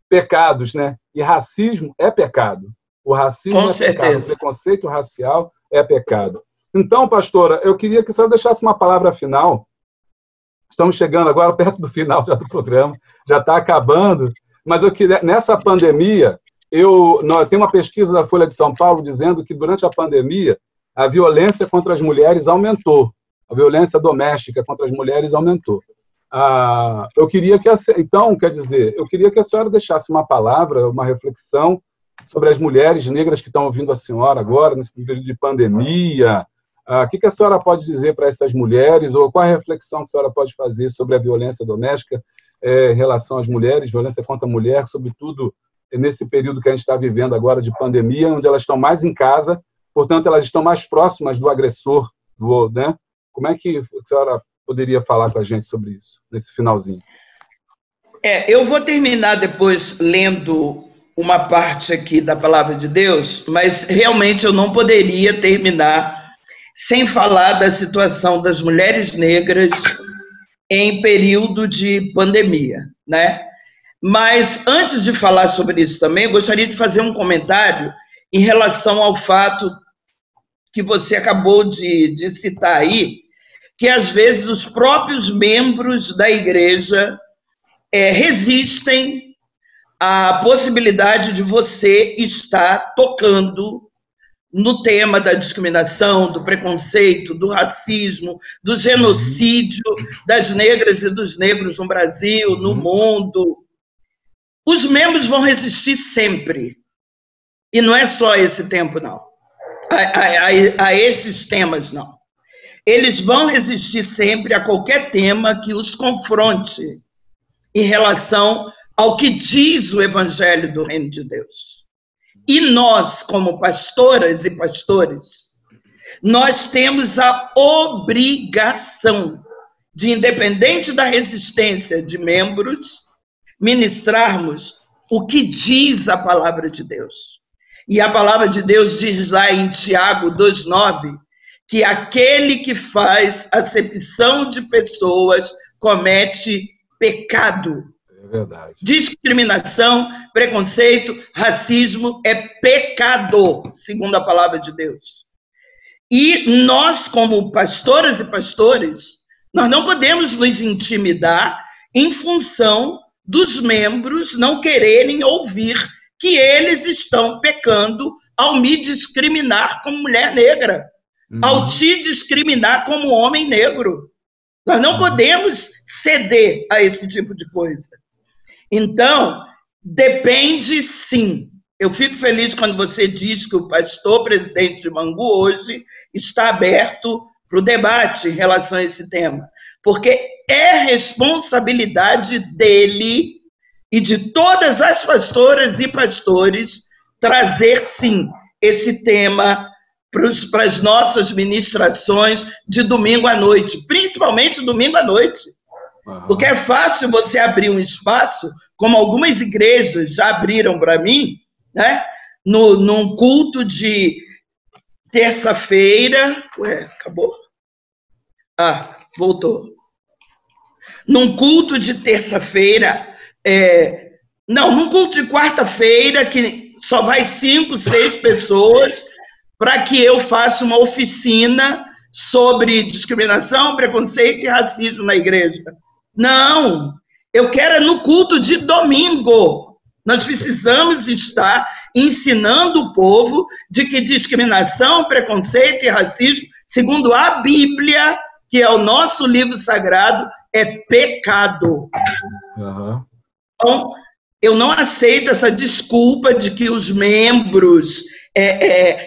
pecados, né? E racismo é pecado. O racismo é pecado, o preconceito racial é pecado. Então, pastora, eu queria que a senhora deixasse uma palavra final. Estamos chegando agora perto do final já do programa, já está acabando, mas eu queria, nessa pandemia, tem uma pesquisa da Folha de São Paulo dizendo que durante a pandemia a violência contra as mulheres aumentou, a violência doméstica contra as mulheres aumentou. Eu queria que a senhora deixasse uma palavra, uma reflexão sobre as mulheres negras que estão ouvindo a senhora agora, nesse período de pandemia. O que a senhora pode dizer para essas mulheres, ou qual a reflexão que a senhora pode fazer sobre a violência doméstica em relação às mulheres, violência contra a mulher, sobretudo nesse período que a gente está vivendo agora de pandemia, onde elas estão mais em casa, portanto, elas estão mais próximas do agressor, né? Como é que a senhora poderia falar com a gente sobre isso, nesse finalzinho? Eu vou terminar depois lendo uma parte aqui da Palavra de Deus, mas realmente eu não poderia terminar sem falar da situação das mulheres negras em período de pandemia, né? Mas, antes de falar sobre isso também, eu gostaria de fazer um comentário em relação ao fato que você acabou de citar aí, que às vezes os próprios membros da igreja resistem à possibilidade de você estar tocando no tema da discriminação, do preconceito, do racismo, do genocídio das negras e dos negros no Brasil, no mundo. Os membros vão resistir sempre. E não é só esse tempo, não. A esses temas, não. Eles vão resistir sempre a qualquer tema que os confronte em relação ao que diz o Evangelho do Reino de Deus. E nós, como pastoras e pastores, nós temos a obrigação de, independente da resistência de membros, ministrarmos o que diz a palavra de Deus. E a palavra de Deus diz lá em Tiago 2,9, que aquele que faz acepção de pessoas comete pecado. É verdade. Discriminação, preconceito, racismo é pecado, segundo a palavra de Deus. E nós, como pastoras e pastores, nós não podemos nos intimidar em função dos membros não quererem ouvir que eles estão pecando ao me discriminar como mulher negra, ao te discriminar como homem negro. Nós não podemos ceder a esse tipo de coisa. Então, depende sim. Eu fico feliz quando você diz que o pastor presidente de Bangu hoje está aberto para o debate em relação a esse tema, porque é responsabilidade dele e de todas as pastoras e pastores trazer, sim, esse tema para as nossas ministrações de domingo à noite, principalmente domingo à noite. Porque é fácil você abrir um espaço, como algumas igrejas já abriram para mim, né? Num culto de terça-feira. Ué, acabou? Voltou. Num culto de terça-feira, num culto de quarta-feira, que só vai 5, 6 pessoas, para que eu faça uma oficina sobre discriminação, preconceito e racismo na igreja. Não, eu quero no culto de domingo. Nós precisamos estar ensinando o povo de que discriminação, preconceito e racismo, segundo a Bíblia, que é o nosso livro sagrado, é pecado. Então, eu não aceito essa desculpa de que os membros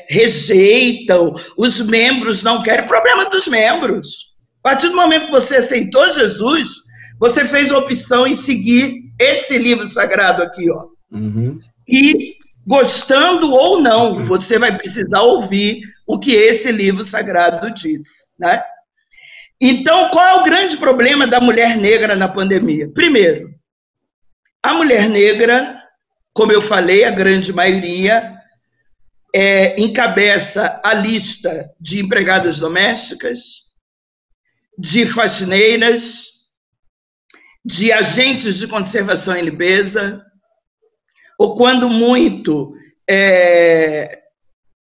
rejeitam, os membros não querem. Problema dos membros. A partir do momento que você aceitou Jesus, você fez a opção em seguir esse livro sagrado aqui, ó. E, gostando ou não, você vai precisar ouvir o que esse livro sagrado diz, né? Então, qual é o grande problema da mulher negra na pandemia? Primeiro, a mulher negra, como eu falei, a grande maioria, encabeça a lista de empregadas domésticas, de faxineiras, de agentes de conservação e limpeza, ou quando muito,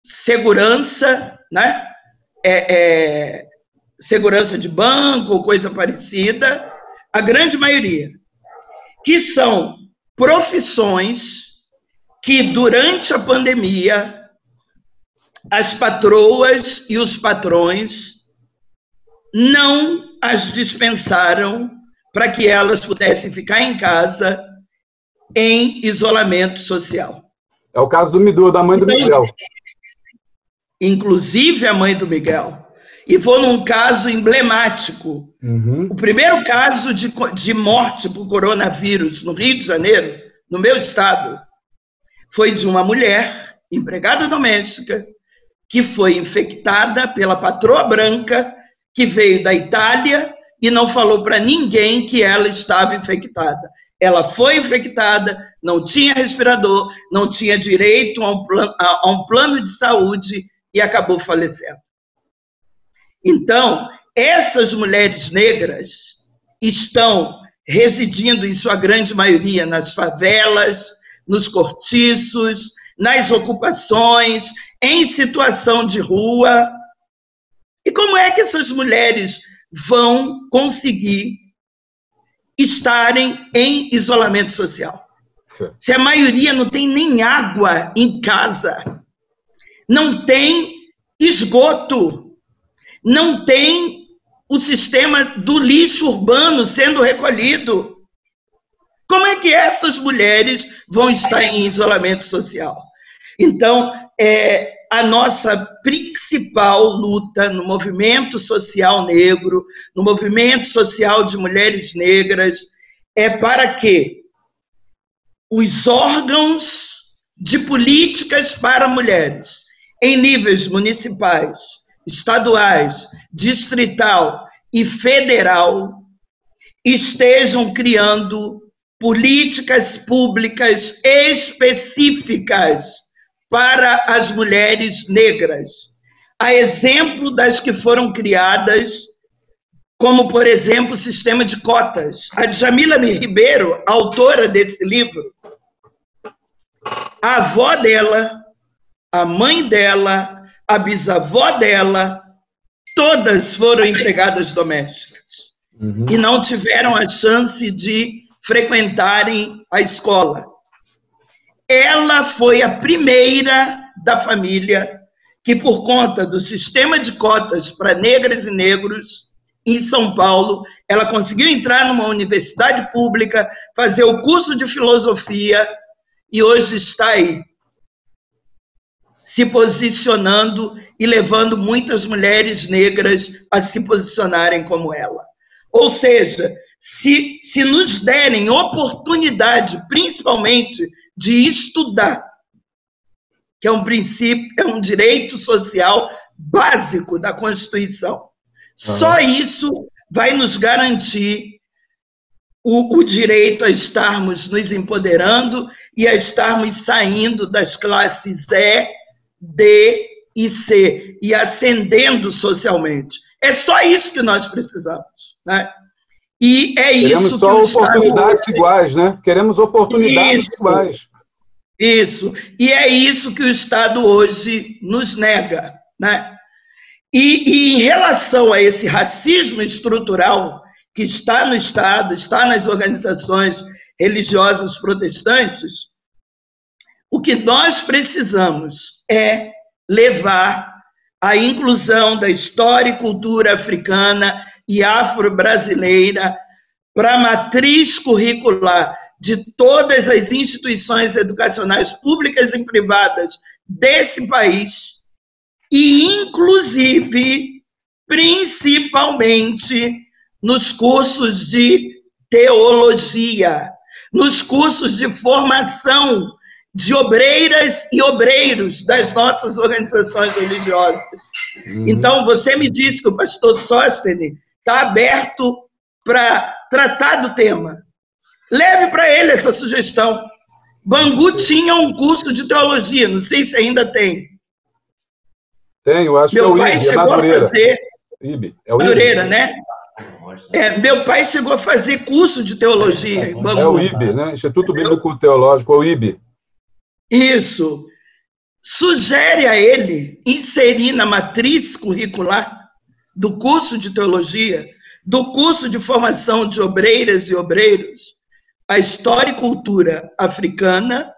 segurança, né? Segurança de banco ou coisa parecida, a grande maioria, que são profissões que, durante a pandemia, as patroas e os patrões não as dispensaram para que elas pudessem ficar em casa em isolamento social. É o caso da mãe do Miguel. Inclusive a mãe do Miguel. E vou num caso emblemático. Uhum. O primeiro caso de morte por coronavírus no Rio de Janeiro, no meu estado, foi de uma mulher, empregada doméstica, que foi infectada pela patroa branca, que veio da Itália e não falou para ninguém que ela estava infectada. Ela foi infectada, não tinha respirador, não tinha direito a um plano de saúde e acabou falecendo. Então, essas mulheres negras estão residindo, em sua grande maioria, nas favelas, nos cortiços, nas ocupações, em situação de rua. E como é que essas mulheres vão conseguir estarem em isolamento social? Se a maioria não tem nem água em casa, não tem esgoto, não tem o sistema do lixo urbano sendo recolhido. Como é que essas mulheres vão estar em isolamento social? Então, a nossa principal luta no movimento social negro, no movimento social de mulheres negras, é para que os órgãos de políticas para mulheres, em níveis municipais, estaduais, distrital e federal, estejam criando políticas públicas específicas para as mulheres negras, a exemplo das que foram criadas, como, por exemplo, o sistema de cotas. A Djamila Ribeiro, autora desse livro, a avó dela, a mãe dela, a bisavó dela, todas foram empregadas domésticas e não tiveram a chance de frequentarem a escola. Ela foi a primeira da família que, por conta do sistema de cotas para negras e negros, em São Paulo, ela conseguiu entrar numa universidade pública, fazer o curso de filosofia e hoje está aí, se posicionando e levando muitas mulheres negras a se posicionarem como ela. Ou seja, se nos derem oportunidade, principalmente, de estudar, que é um princípio, é um direito social básico da Constituição. Só isso vai nos garantir o direito a estarmos nos empoderando e a estarmos saindo das classes E, D e C e ascendendo socialmente. É só isso que nós precisamos, né? E é isso que o Estado... Queremos só oportunidades iguais, né? Queremos oportunidades iguais. Isso. E é isso que o Estado hoje nos nega, né? E em relação a esse racismo estrutural que está no Estado, está nas organizações religiosas protestantes, o que nós precisamos é levar a inclusão da história e cultura africana e afro-brasileira para a matriz curricular de todas as instituições educacionais públicas e privadas desse país e, inclusive, principalmente, nos cursos de teologia, nos cursos de formação de obreiras e obreiros das nossas organizações religiosas. Então, você me disse que o pastor Sóstenes está aberto para tratar do tema. Leve para ele essa sugestão. Bangu tinha um curso de teologia, não sei se ainda tem. Tem, eu acho que é o IB, é Madureira. IB, é o Madureira, né? Meu pai chegou a fazer curso de teologia em Bangu. É o IB, né? Instituto Bíblico Teológico, é o IB. Isso. Sugere a ele inserir na matriz curricular do curso de teologia, do curso de formação de obreiras e obreiros, a história e cultura africana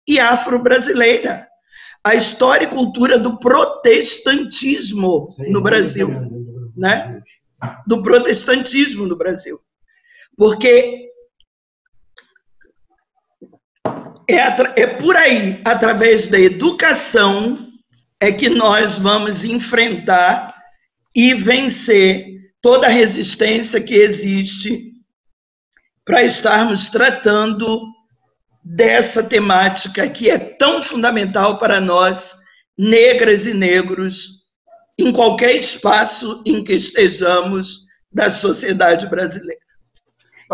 e afro-brasileira, a história e cultura do protestantismo no Brasil, né? Do protestantismo no Brasil. Porque é por aí, através da educação, é que nós vamos enfrentar e vencer toda a resistência que existe para estarmos tratando dessa temática que é tão fundamental para nós, negras e negros, em qualquer espaço em que estejamos da sociedade brasileira.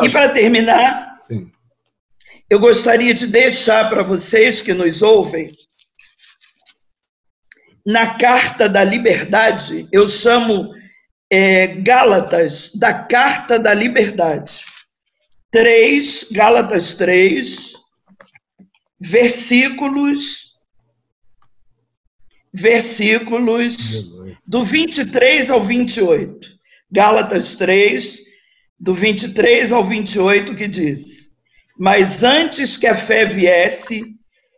E para terminar, sim, eu gostaria de deixar para vocês que nos ouvem, na Carta da Liberdade, eu chamo Gálatas da Carta da Liberdade, Gálatas 3, versículos do 23 ao 28. Gálatas 3, do 23 ao 28, que diz: mas antes que a fé viesse,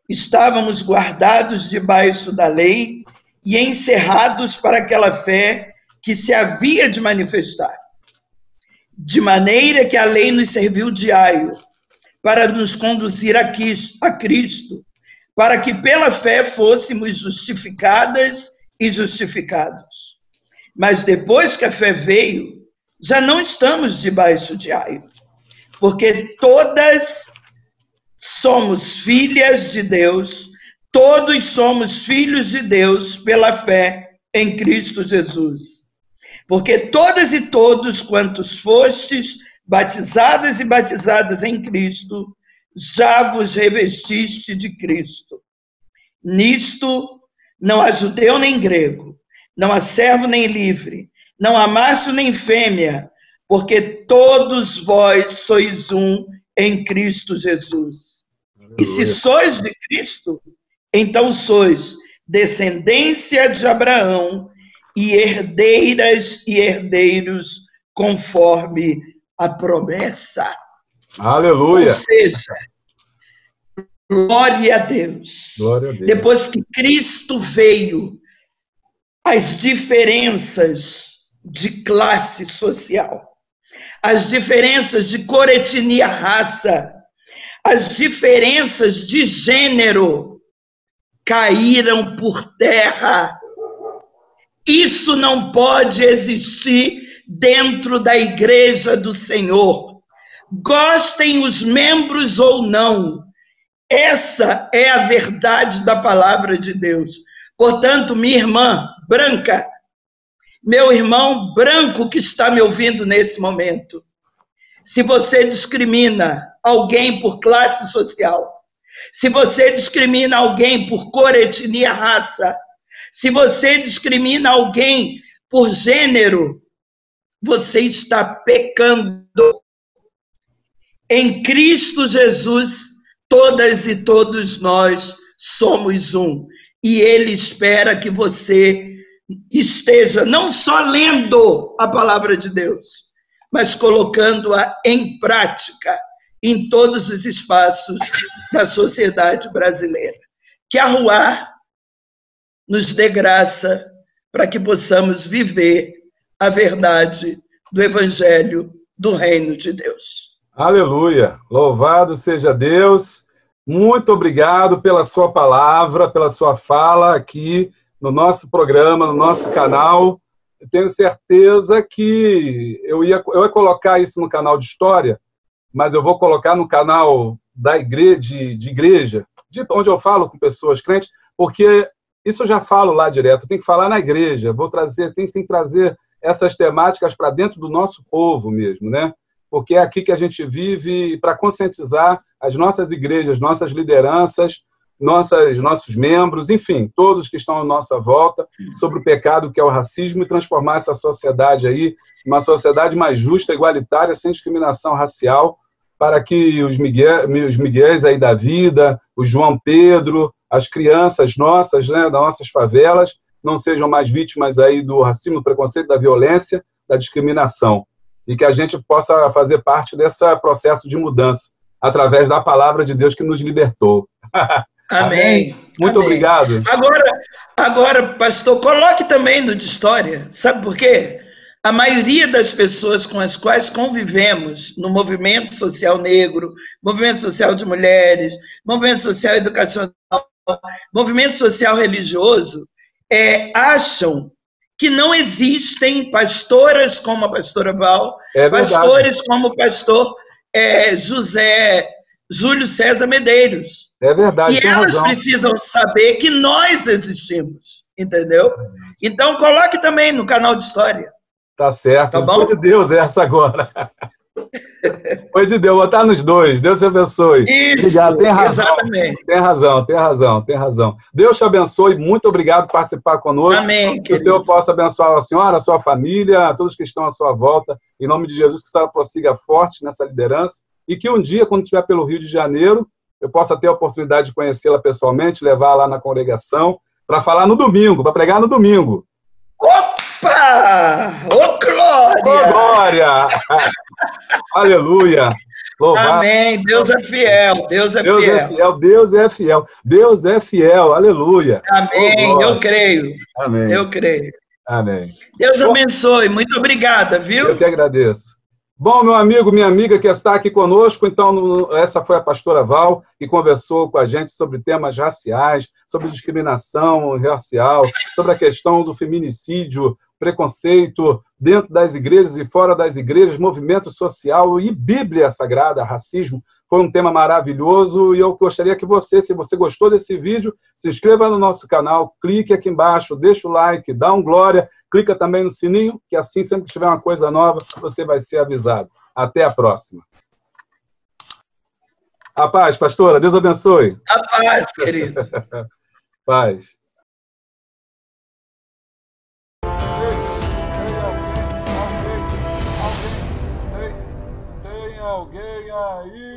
estávamos guardados debaixo da lei e encerrados para aquela fé que se havia de manifestar. De maneira que a lei nos serviu de aio para nos conduzir a Cristo, para que pela fé fôssemos justificadas e justificados. Mas depois que a fé veio, já não estamos debaixo de aio, porque todas somos filhas de Deus, todos somos filhos de Deus pela fé em Cristo Jesus. Porque todas e todos quantos fostes batizadas e batizados em Cristo, já vos revestiste de Cristo. Nisto não há judeu nem grego, não há servo nem livre, não há macho nem fêmea, porque todos vós sois um em Cristo Jesus. E se sois de Cristo, então sois descendência de Abraão e herdeiras e herdeiros conforme a promessa. Aleluia! Ou seja, glória a Deus. Glória a Deus. Depois que Cristo veio, as diferenças de classe social, as diferenças de cor, etnia, raça, as diferenças de gênero caíram por terra. Isso não pode existir dentro da igreja do Senhor. Gostem os membros ou não, essa é a verdade da palavra de Deus. Portanto, minha irmã branca, meu irmão branco que está me ouvindo nesse momento, se você discrimina alguém por classe social, se você discrimina alguém por cor, etnia, raça, se você discrimina alguém por gênero, você está pecando. Em Cristo Jesus, todas e todos nós somos um. E Ele espera que você esteja não só lendo a palavra de Deus, mas colocando-a em prática em todos os espaços da sociedade brasileira. Que a Ruá nos dê graça para que possamos viver a verdade do Evangelho do Reino de Deus. Aleluia! Louvado seja Deus! Muito obrigado pela sua palavra, pela sua fala aqui no nosso programa, no nosso canal. Eu tenho certeza que eu ia colocar isso no canal de história, mas eu vou colocar no canal da igreja, de igreja, onde eu falo com pessoas crentes, porque isso eu já falo lá direto, tem que falar na igreja, tem que trazer essas temáticas para dentro do nosso povo mesmo, né? Porque é aqui que a gente vive para conscientizar as nossas igrejas, nossas lideranças, nossos membros, enfim, todos que estão à nossa volta, sobre o pecado que é o racismo e transformar essa sociedade aí uma sociedade mais justa, igualitária, sem discriminação racial, para que os Miguéis aí da vida, o João Pedro, as crianças nossas, né, das nossas favelas, não sejam mais vítimas aí do racismo, do preconceito, da violência, da discriminação. E que a gente possa fazer parte desse processo de mudança, através da palavra de Deus que nos libertou. Amém. Muito Amém. obrigado. Agora, pastor, coloque também no de história. Sabe por quê? A maioria das pessoas com as quais convivemos no movimento social negro, movimento social de mulheres, movimento social educacional, movimento social religioso, acham que não existem pastoras como a pastora Val, pastores como o pastor Júlio César Medeiros. É verdade. E elas precisam saber que nós existimos, entendeu? Então, coloque também no canal de história. Tá certo. Tá bom? Foi de Deus essa agora. Foi de Deus, vou botar nos dois. Deus te abençoe. Isso, obrigado. Tem razão. Exatamente. Tem razão. Deus te abençoe. Muito obrigado por participar conosco. Amém, que o Senhor possa abençoar a senhora, a sua família, a todos que estão à sua volta. Em nome de Jesus, que a senhora prossiga forte nessa liderança. E que um dia, quando estiver pelo Rio de Janeiro, eu possa ter a oportunidade de conhecê-la pessoalmente, levar lá na congregação, para falar no domingo, para pregar no domingo. Opa! Ô, glória! Ô, glória! Aleluia! Louvado. Amém. Deus é fiel. Deus é fiel. Deus é fiel. Aleluia. Amém. Eu creio. Amém. Eu creio. Amém. Deus abençoe. Muito obrigada, viu? Eu que agradeço. Bom, meu amigo, minha amiga que está aqui conosco, então, essa foi a pastora Val, que conversou com a gente sobre temas raciais, sobre discriminação racial, sobre a questão do feminicídio, preconceito dentro das igrejas e fora das igrejas, movimento social e Bíblia Sagrada, racismo. Foi um tema maravilhoso e eu gostaria que você, se você gostou desse vídeo, se inscreva no nosso canal, clique aqui embaixo, deixa o like, dá um glória, clica também no sininho, que assim, sempre que tiver uma coisa nova, você vai ser avisado. Até a próxima. A paz, pastora. Deus abençoe. A paz, querido. Paz. Tem alguém aí?